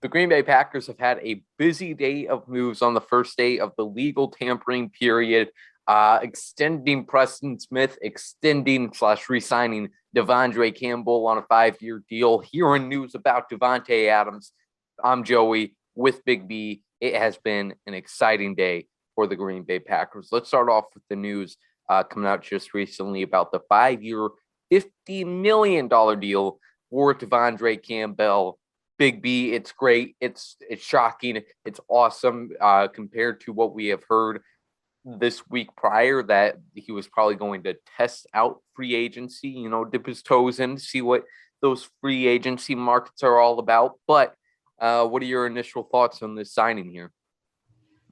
The Green Bay Packers have had a busy day of moves on the first day of the legal tampering period, extending Preston Smith, extending / re-signing Devondre Campbell on a 5-year deal. Hearing news about Davante Adams. I'm Joey with Big B. It has been an exciting day for the Green Bay Packers. Let's start off with the news coming out just recently about the 5-year, $50 million deal for Devondre Campbell. Big B, it's great. It's shocking. It's awesome compared to what we have heard this week prior, that he was probably going to test out free agency, dip his toes in, see what those free agency markets are all about. But what are your initial thoughts on this signing here?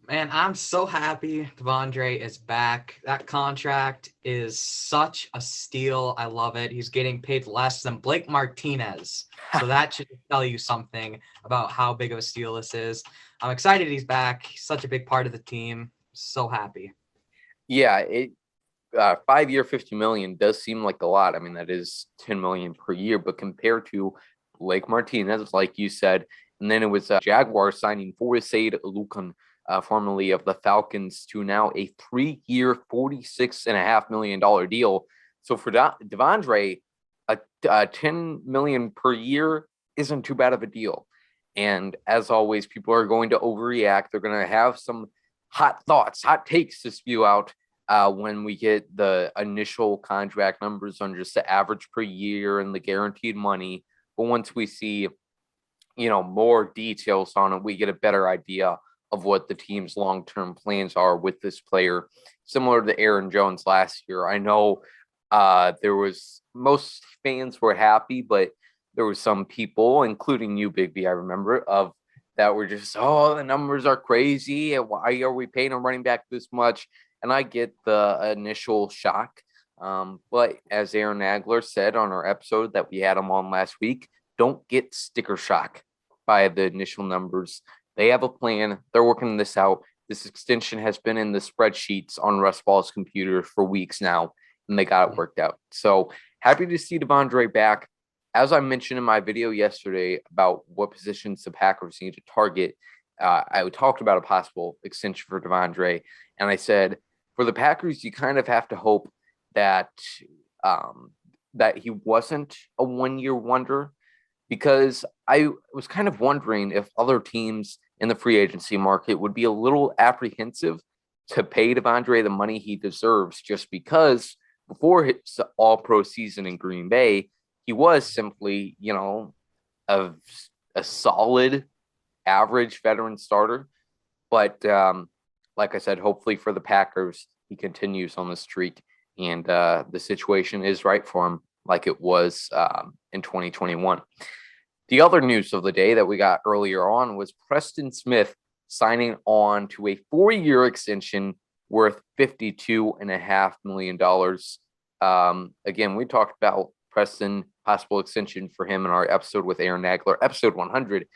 Man, I'm so happy Devondre is back. That contract is such a steal. I love it. He's getting paid less than Blake Martinez. So that should tell you something about how big of a steal this is. I'm excited he's back. He's such a big part of the team. So happy. Yeah, 5-year, $50 million does seem like a lot. I mean, that is $10 million per year, but compared to Blake Martinez, like you said, and then it was Jaguars signing Said Lucan, formerly of the Falcons, to now a 3-year, $46.5 million deal. So for Devondre, a $10 million per year isn't too bad of a deal. And as always, people are going to overreact. They're going to have some hot thoughts, hot takes to spew out when we get the initial contract numbers on just the average per year and the guaranteed money. But once we see, more details on it, we get a better idea of what the team's long-term plans are with this player, similar to Aaron Jones last year. I know most fans were happy, but there were some people, including you, Big B, I remember, that were just, the numbers are crazy. Why are we paying a running back this much? And I get the initial shock. But as Aaron Nagler said on our episode that we had him on last week, don't get sticker shock by the initial numbers. They have a plan. They're working this out. This extension has been in the spreadsheets on Russ Ball's computer for weeks now, and they got it worked out. So happy to see Devondre back. As I mentioned in my video yesterday about what positions the Packers need to target, I talked about a possible extension for Devondre, and I said, for the Packers, you kind of have to hope that that he wasn't a one-year wonder, because I was kind of wondering if other teams in the free agency market would be a little apprehensive to pay Devondre the money he deserves, just because before his all-pro season in Green Bay, he was simply, a solid, average veteran starter. But like I said, hopefully for the Packers, he continues on the streak, and the situation is right for him, like it was in 2021. The other news of the day that we got earlier on was Preston Smith signing on to a 4-year extension worth $52.5 million. Again, we talked about Preston, possible extension for him in our episode with Aaron Nagler, episode 100.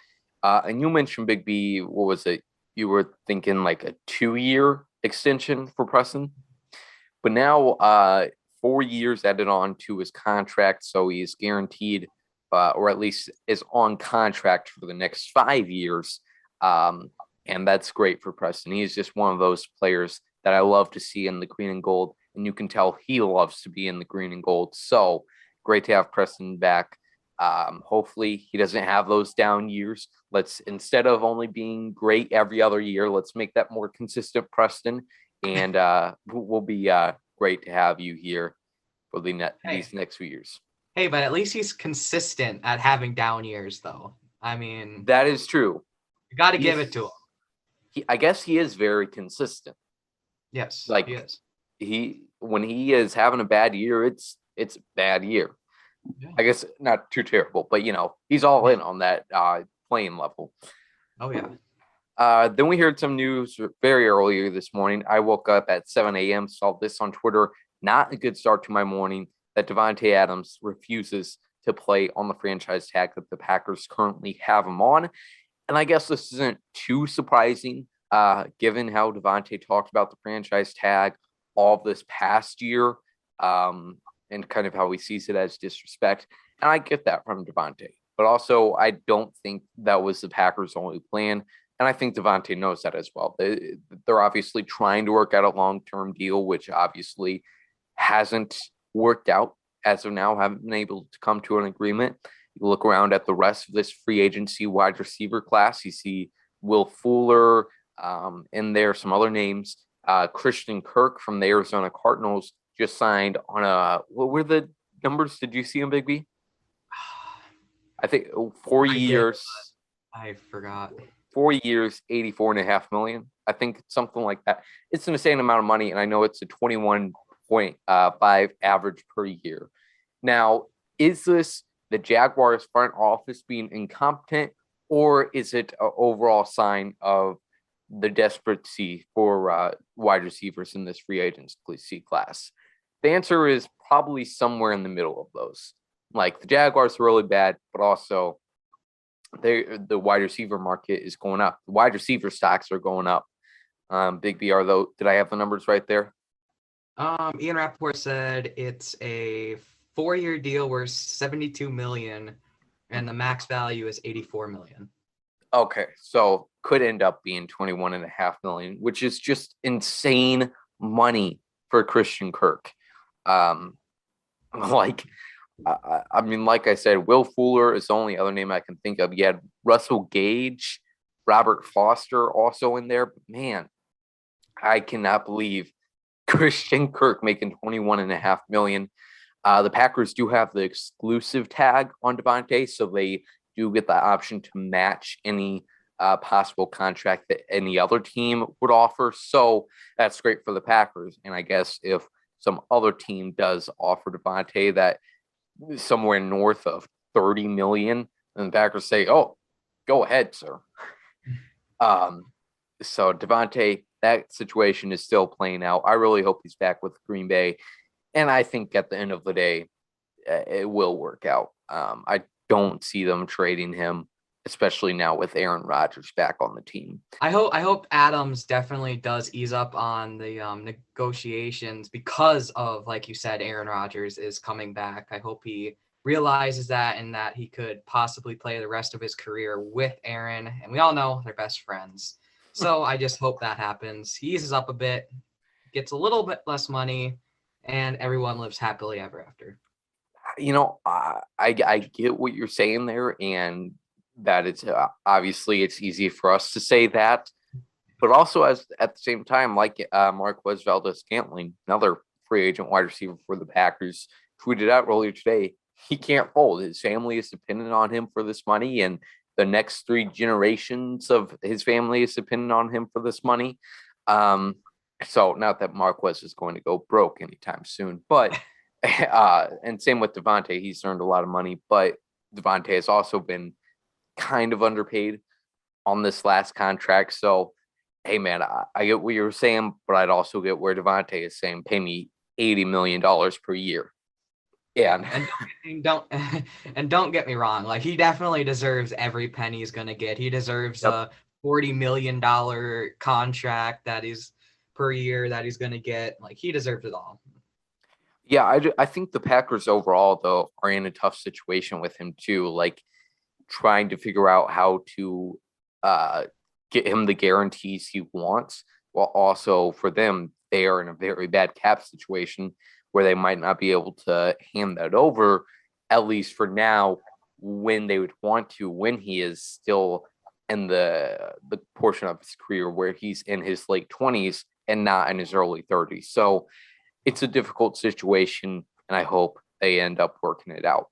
And you mentioned, Big B, what was it? You were thinking like a 2-year extension for Preston. But now 4 years added on to his contract, so he's guaranteed, or at least is on contract for the next 5 years. And that's great for Preston. He is just one of those players that I love to see in the green and gold, and you can tell he loves to be in the green and gold. So great to have Preston back. Hopefully he doesn't have those down years. Let's, instead of only being great every other year, let's make that more consistent, Preston. And we'll be great to have you here for these next few years. Hey, but at least he's consistent at having down years, though. I mean, that is true. You got to give it to him. I guess he is very consistent. Yes, like he is. When he is having a bad year, it's a bad year. Yeah. I guess not too terrible, but he's all in on that playing level. Oh yeah. Then we heard some news very earlier this morning. I woke up at 7 a.m., saw this on Twitter. Not a good start to my morning, that Davante Adams refuses to play on the franchise tag that the Packers currently have him on. And I guess this isn't too surprising, given how Davante talked about the franchise tag all of this past year, and kind of how he sees it as disrespect. And I get that from Davante. but also I don't think that was the Packers' only plan. And I think Devontae knows that as well. They're obviously trying to work out a long-term deal, which obviously hasn't worked out as of now, haven't been able to come to an agreement. You look around at the rest of this free agency wide receiver class, you see Will Fuller in there, some other names. Christian Kirk from the Arizona Cardinals just signed on what were the numbers? Did you see him, Big B? I think 4 years. I forgot. 4 years, 84.5 million. I think something like that. It's an insane amount of money, and I know it's a 21.5 average per year. Now, is this the Jaguars front office being incompetent, or is it an overall sign of the desperacy for wide receivers in this free agency class? The answer is probably somewhere in the middle of those. Like, the Jaguars are really bad, but also the wide receiver market is going up. The wide receiver stocks are going up. Big BR, though, did I have the numbers right there? Ian Rappaport said it's a 4-year deal worth $72 million, and the max value is $84 million. Okay, so could end up being $21.5 million, which is just insane money for Christian Kirk. Like I said, Will Fuller is the only other name I can think of. You had Russell Gage, Robert Foster also in there. But man, I cannot believe Christian Kirk making $21.5 million. The Packers do have the exclusive tag on Devontae, so they do get the option to match any possible contract that any other team would offer. So that's great for the Packers. And I guess if some other team does offer Devontae that somewhere north of 30 million, and the Packers say, "Oh, go ahead, sir." So Devontae, that situation is still playing out. I really hope he's back with Green Bay, and I think at the end of the day, it will work out. I don't see them trading him, especially now with Aaron Rodgers back on the team. I hope Adams definitely does ease up on the negotiations because of, like you said, Aaron Rodgers is coming back. I hope he realizes that and that he could possibly play the rest of his career with Aaron. And we all know they're best friends. So I just hope that happens. He eases up a bit, gets a little bit less money, and everyone lives happily ever after. You know, I get what you're saying there, and that it's obviously it's easy for us to say that, but also at the same time, like Marquez Valdes-Scantling, another free agent wide receiver for the Packers, tweeted out earlier today, he can't fold. His family is dependent on him for this money, and the next 3 generations of his family is dependent on him for this money. So not that Marquez is going to go broke anytime soon, but and same with Devontae, he's earned a lot of money, but Devontae has also been kind of underpaid on this last contract. So, hey, man, I get what you're saying, but I'd also get where Devontae is saying, pay me $80 million per year. Yeah. And don't get me wrong. Like, he definitely deserves every penny he's going to get. He deserves a $40 million contract that is per year that he's going to get. Like, he deserves it all. Yeah, I think the Packers overall, though, are in a tough situation with him, too. Like, trying to figure out how to get him the guarantees he wants, while also for them, they are in a very bad cap situation where they might not be able to hand that over, at least for now, when they would want to, when he is still in the portion of his career where he's in his late 20s and not in his early 30s. So it's a difficult situation, and I hope they end up working it out.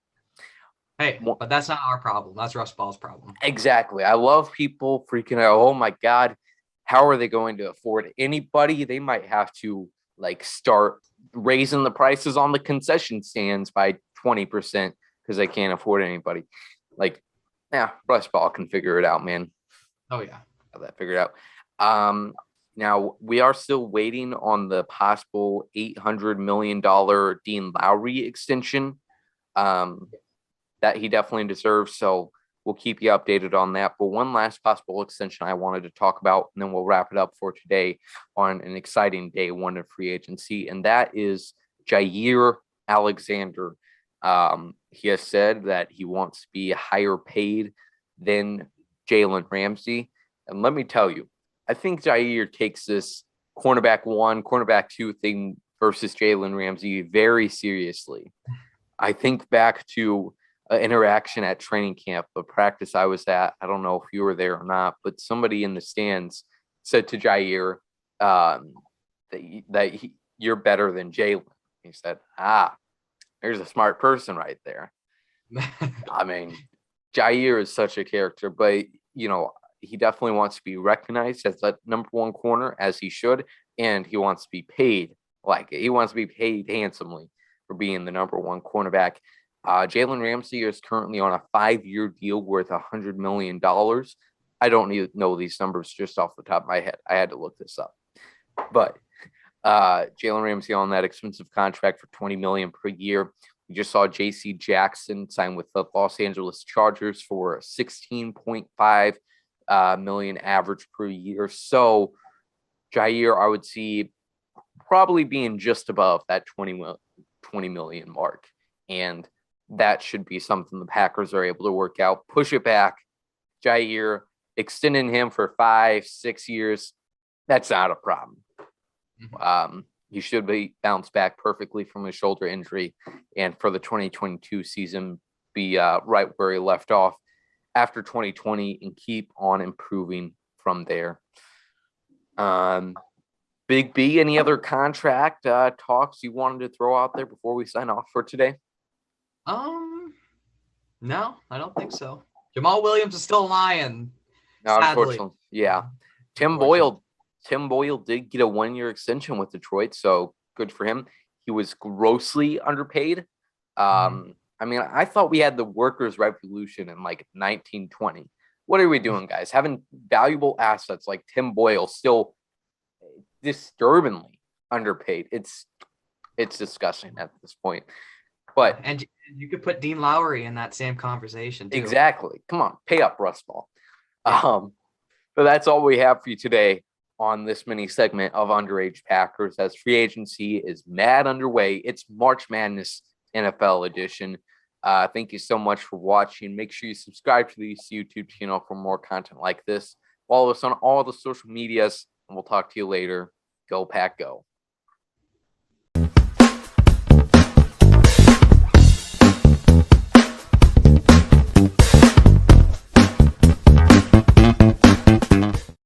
Hey, but that's not our problem. That's Russ Ball's problem. Exactly. I love people freaking out. Oh my God, how are they going to afford anybody? They might have to start raising the prices on the concession stands by 20% because they can't afford anybody. Russ Ball can figure it out, man. Oh yeah, have that figured out. Now we are still waiting on the possible $800 million Dean Lowry extension. That he definitely deserves. So we'll keep you updated on that. But one last possible extension I wanted to talk about, and then we'll wrap it up for today on an exciting day 1 of free agency, and that is Jair Alexander. He has said that he wants to be higher paid than Jalen Ramsey. And let me tell you, I think Jair takes this cornerback 1, cornerback 2 thing versus Jalen Ramsey very seriously. I think back to an interaction at training camp, a practice I was at. I don't know if you were there or not, but somebody in the stands said to Jair you're better than Jalen. He said, there's a smart person right there. I mean, Jair is such a character, but, he definitely wants to be recognized as that number one corner, as he should, and he wants to be paid like it. He wants to be paid handsomely for being the number one cornerback. Jalen Ramsey is currently on a 5-year deal worth $100 million. I don't need to know these numbers just off the top of my head. I had to look this up. But Jalen Ramsey on that expensive contract for $20 million per year. We just saw J.C. Jackson sign with the Los Angeles Chargers for $16.5 million average per year. So Jair, I would see probably being just above that 20 million mark. And that should be something the Packers are able to work out. Push it back. Jair, extending him for 5-6 years, that's not a problem. He should be bounced back perfectly from his shoulder injury, and for the 2022 season, be right where he left off after 2020 and keep on improving from there. Big B, any other contract talks you wanted to throw out there before we sign off for today? No, I don't think so. Jamal Williams is still lying. No, unfortunately. Yeah. Tim Boyle did get a 1-year extension with Detroit, so good for him. He was grossly underpaid. I mean, I thought we had the workers' revolution in like 1920. What are we doing, guys? Having valuable assets like Tim Boyle still disturbingly underpaid. It's disgusting at this point. But and you could put Dean Lowry in that same conversation too. Exactly. Come on, pay up, Rust Ball. But that's all we have for you today on this mini segment of Underage Packers, as free agency is mad underway. It's March Madness NFL edition. Thank you so much for watching. Make sure you subscribe to this YouTube channel for more content like this. Follow us on all the social medias, and we'll talk to you later. Go Pack, go.